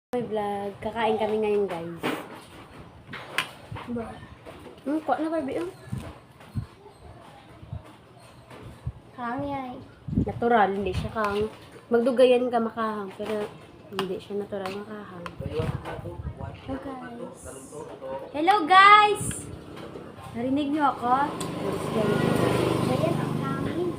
May vlog. Kakain kami ngayon, guys. Ba? Kuha na Barbie, Hangay. Natural, hindi siya kang magdugayan ka makahang, pero hindi siya natural makahang. Hello guys. Hello, guys! Narinig niyo ako? Ayan ang hangin.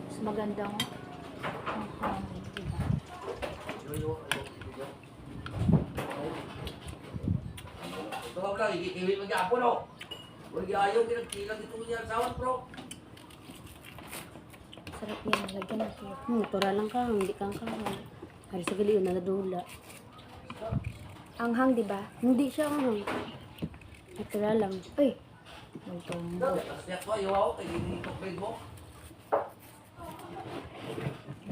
Mas maganda nga. Ang hangin, diba? Ito ka, ikikiwi mag-aapon o. Huwag ayaw, pinagkilang ito niya sa awan, bro. Sarap yan. Lagyan natin. Natural lang ka, hindi kang kahang. Hari sa gali yun, nadula. Ang hang, diba? Hindi siya kahang. Natural lang. Uy. May tumbo. Tasyak ko, ayaw ako, kaya ginitokbay mo.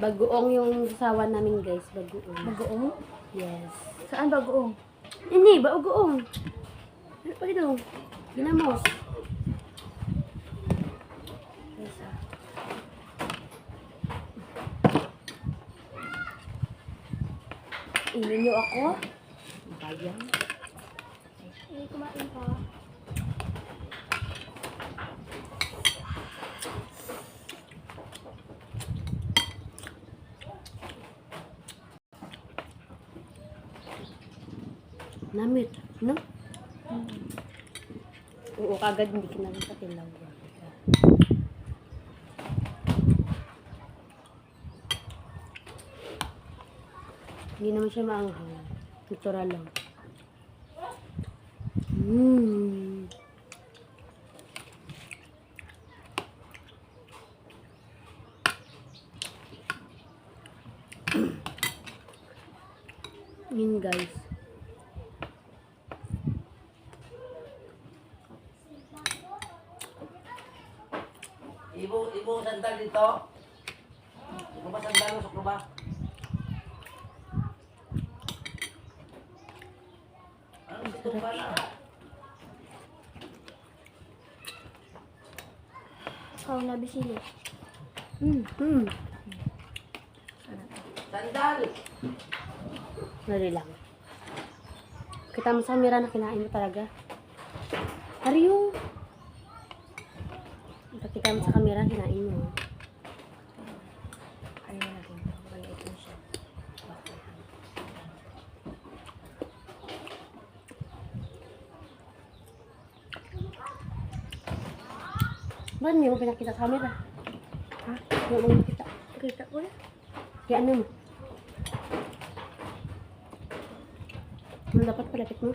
Bagoong yung sawa namin, guys. Bagoong. Bagoong? Yes. Saan bagoong? Hindi, bagoong. Ano pa ito? Ginamos. Isa. Inin niyo ako? Bayan. Ay, kumain ka. Namit. No? Oo, kagad hindi ka namin katilaw. Hindi naman siya maanghang. Natural lang. Mmm. Yun, guys. Ibo sandal dito. Ibo ba sandal, usok na ba? Ano gusto ba na? Ikaw na bisili. Sandal! Nari lang. Kita mo sa camera na kinain mo talaga. Ariyo. Kita mo sa camera, kinain mo. Ano natin? Maliit na siya. Ba't hindi mo pinakita sa camera? Ha? Hindi mo nakita. Kita ko na. Kaya ano mo? Ano dapat palapit mo?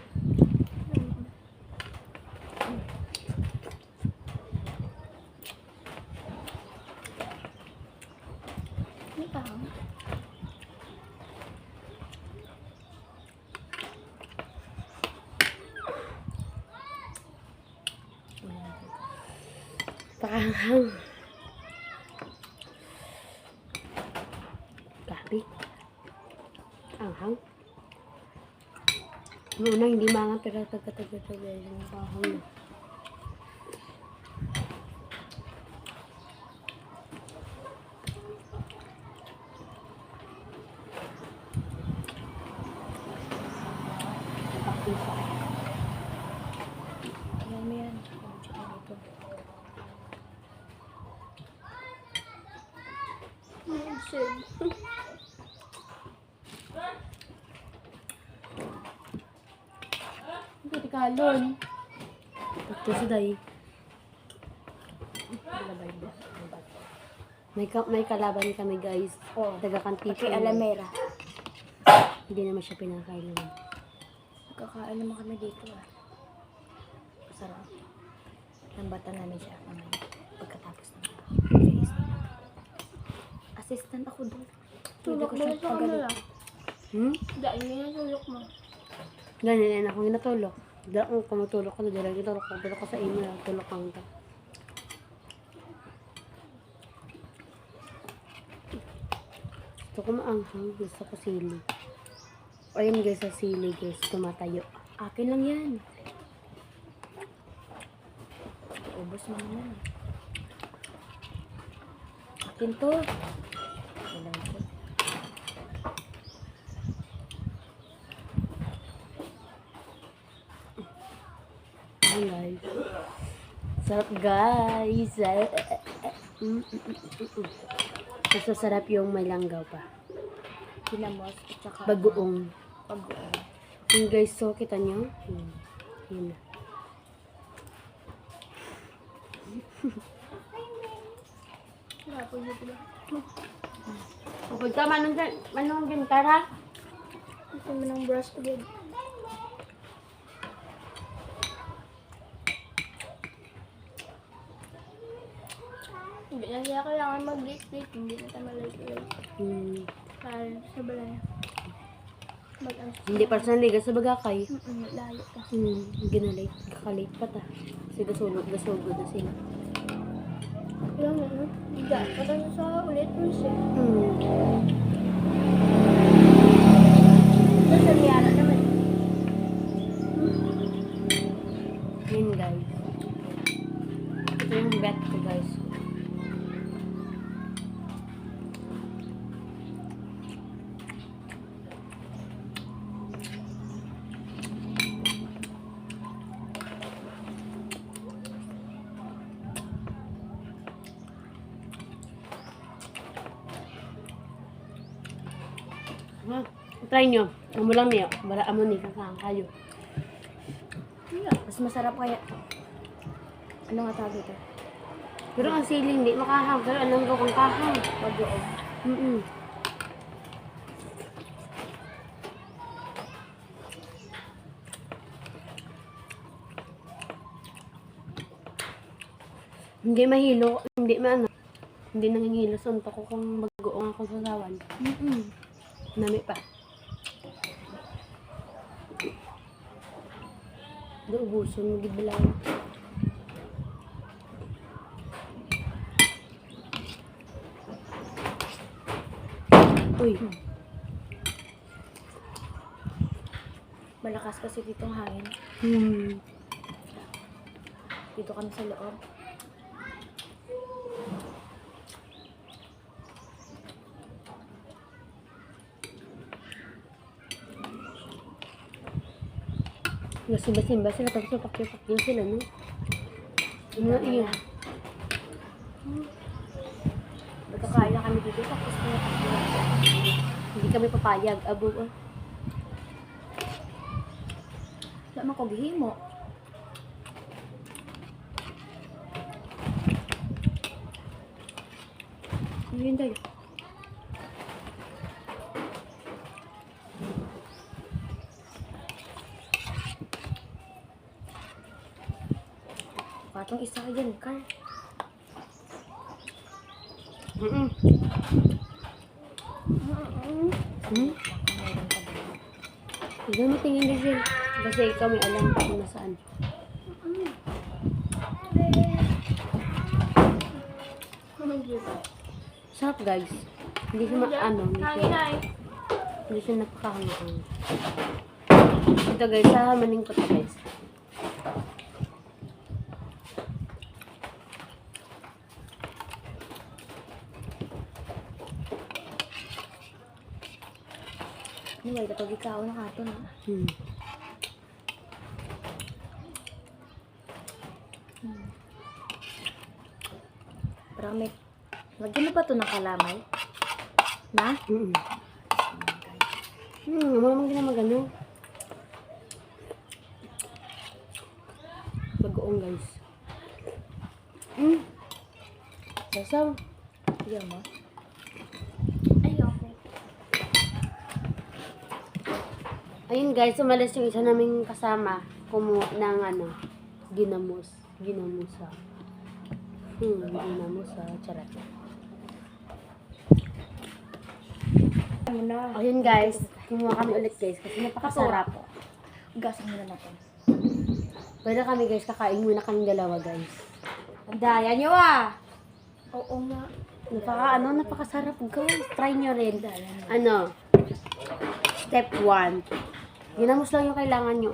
Hindi ka hang. Pakanghang. Grabe. Anghang. Noong una hindi mangang pero taga yung kahang. Ayan mo yan. Tsaka dito. Hindi kalon. Ito sa day. May kalaban kami, guys. Oh. Taga-Kantito. Kay Alamera. Hindi naman siya pinakailan. Kakain naman kami dito ah. Sarap. Lambatan namin siya mamaya. Pagkatapos ng finish nila. Assistant ako doon. Pwede ko siya pagalit. Dahil niya natulok mo. Ganyan ako ginatulog. Dahil kung matulog ko, dahil ginatulog ko sa email. Tulog kang ka. Gusto ko maanghang. Gusto ko sili. O yun guys, sa sili guys. Tumatayo. Akin lang yan. Ubus mo naman. Akin to. Kailangan ko. Sarap guys. Masasarap yung may langgaw pa. Ginamos at saka Bagoong. bagoong. Yung guys, so kita nyo? Yun na. Wala po yun pala. Kapag ka, manong gintar ha? Ito mo ng brush agad. Hindi na siya kailangan mag-late-late. Hindi na tayo mag-late-late. Para sa balay. Hindi pa sa liga sa bagakay. Layo ka. Ginalate. Kakalate pa ta. Kasi gasugod na sila. Ilang na, no? Higa. Patay sa ulit mo siya. Tapos sa miyara naman. Yun guys. Ito yung bet ko guys. Ha? Try nyo. Amo lang niyo. Wala amo ni kakang kayo. Mas masarap kaya. Ano nga tawag ito? Pero ang siling di makahang. Pero anong gawang kahang? Bagoong. Hindi mahilo. Hindi maano. Hindi nangingilo sa unta ko kung bagoong ako sa sawan. Nami pa. Do ubuson mo gibilaw. Uy. Malakas kasi dito ang hangin. Dito kami sa loob. Nasimba-simba sila tapos napakyo-pakyo sila, no? Ano iya? Nagkakain na kami dito tapos Hindi kami papayag. Abo, wala man ko gihimo. Ayun dayo. Patong isa ka dyan, Carl. Meron ka ba? Hindi mo tingin din siya. Kasi ikaw may alam kung nasaan. Sarap guys. Hindi siya hindi siya napakahangaan. Ito guys, sa maning ko to guys. Anyway, katog ikaw na kato na. Parang may... Lagyan mo ba ito ng kalamay? Na? Mamang gina magano. Bagoong guys. Sasaw. Ayaw mo? Ayoko. Ayun guys, umalis yung isa naming kasama. Kumuha ng ginamos. Ginamusa. Ginamusa. Charat. Ayun guys, kumuha kami ulit guys kasi napakasarap. Gasan muna natin. Pwede kami guys, kakain muna kami dalawa guys. Ang daya nyo ah! Oo nga. Napakasarap guys. Try nyo rin. Step 1. Ginamos lang yung kailangan nyo.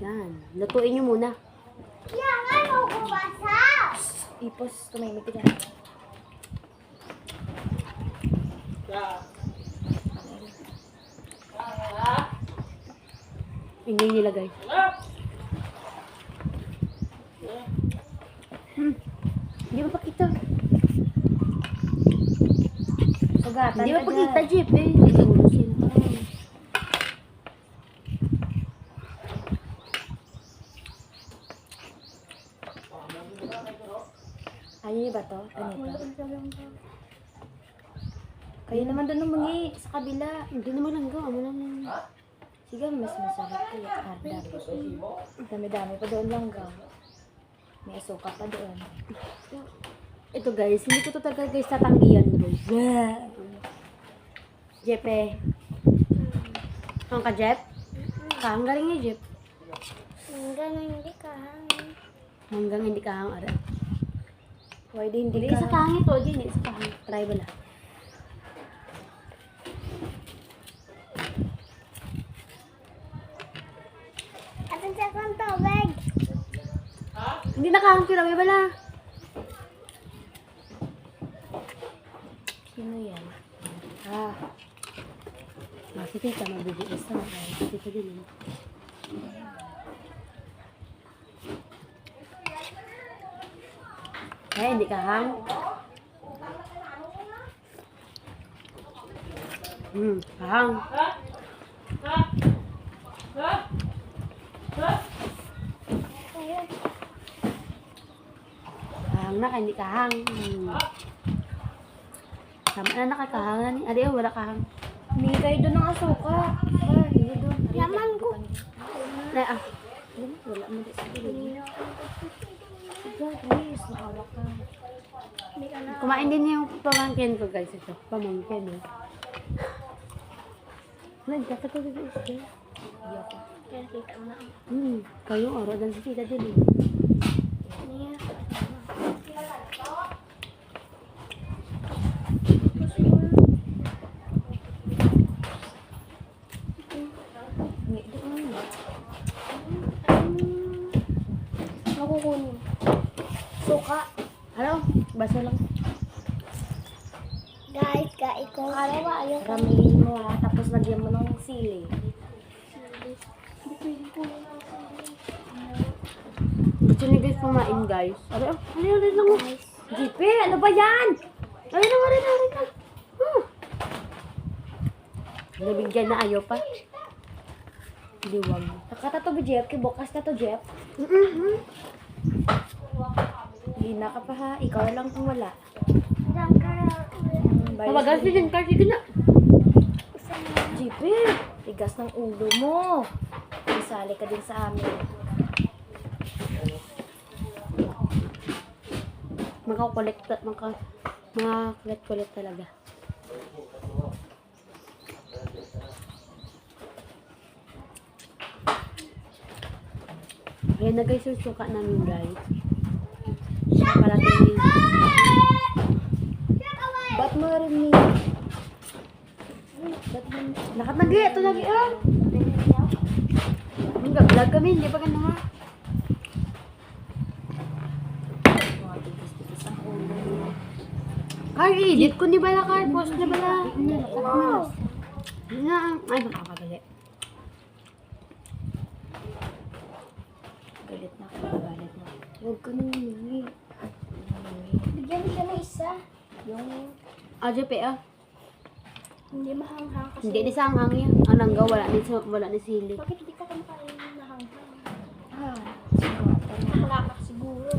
Yan. Lutuin nyo muna. Ipos, tumimik ka. Ingay nila guys. dito. Sugatan Hindi ka mo pagkita, dyan. Jeep eh. Hindi ka ulusin. Ayaw niyo ba to? Ganito. Kayo naman doon umungi sa kabila. Hindi naman lang gawa. Ano lang yun. Sige, mas masarap ko yung hardal. Dami-dami pa doon lang gaw. May asuka pa doon. Ito guys, hindi ko to talaga guys tatanggihan guys. Jeep eh. Ang ka Jeep? Kahang galing niya Jeep. Hanggang hindi kahang. Hanggang hindi kahang ara. Pwede hindi Hindi ka. sa kahang ito, hindi sa kahang. Try ba lang? Asan siya kong tubig? Hindi na kahang kirawi ba lang? Sino yan? Ah. Si tita mabibilis na. Si tita din eh. Eh, hindi kahang. Kahang. Ayun. Kahang na, hindi kahang. Tama na nakakahangan. Adi, oh, wala kahang. Hindi kayo doon ng asuka. Ah, hindi doon. Laman ko. Na, Wala mo din sa gilid. Sige, please. Nakawak ka. Hindi ka na. kumain din yung pamangkin ko guys. Ito, pamangkin eh. Nagkaka to dito isa. Ayoko. Kaya kita mo na. Kayo, oro, dan si tita din eh. Niya. Hindi doon. Makukunin. Suka. Ano? Basa lang. Guys, kain ko. Karawa, ayaw ko. Ramihin mo ha. Tapos lagyan mo ng sili. Gusto niyo guys kumain guys. Ano, ano lang mo? Jipe, ano ba yan? Ay, na. Nabigyan na ayaw pa. Liwag. Nakatato ba, Jeff? Kibukas na to, Jeff. Hindi na ka pa ha. Ikaw lang kung wala. Mabagas niyo dyan, kasi na. Jipe, tigas ng ulo mo. Isali ka din sa amin. Makakulit talaga. Ayan na guys yung suka namin guys. Siya pala din. Ba't mo rin ni... Ba't mo... Lakat nagi, ito nagi ah. Vlog kami, hindi pa ganun ha. Mga tigas-tigas ang ulo. Kar, edit ko ni bala kar, post ni bala. Ay, makakagali. Galit na ako. Galit na. Huwag ka nang humingi. Bigyan mo siya ng isa. Yung... Adyo pe ah. Hindi mahanghang kasi. Hindi ni sanghang yan. Ang langgaw, wala ni sili. Bakit hindi ka kumakain ng mahanghang? Ah, sugatan na. Malakak siguro.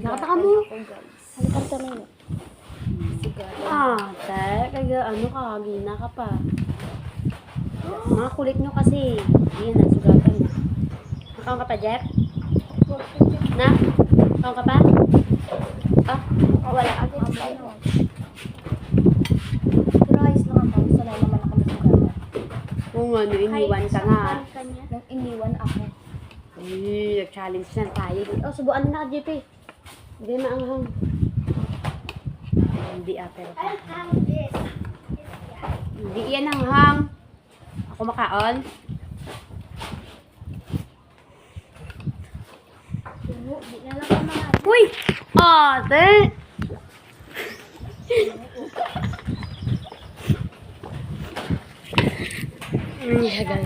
Nakataka mo. Ako, guys. Ano ka tanong? Sugatan. Ah, kaya ano ka, gina ka pa. Mga kulit nyo kasi. Ayan, nagsugatan na. Nakaon ka pa, Jeff? Na? Nakaon ka pa? Ah? Wala agad sa'yo. Pero ayos lang ako. Sanay naman ako masugatan. Oo nga, no, iniwan ka nga. Nung iniwan ako. Ay, nag-challenge na tayo. Oh, subuan na ka, JP. Hindi maanghang. Hindi pero I'll have this. hindi yan hanghang. Ako makaon. Hindi na lang mga. Uy! Ate! Hagal.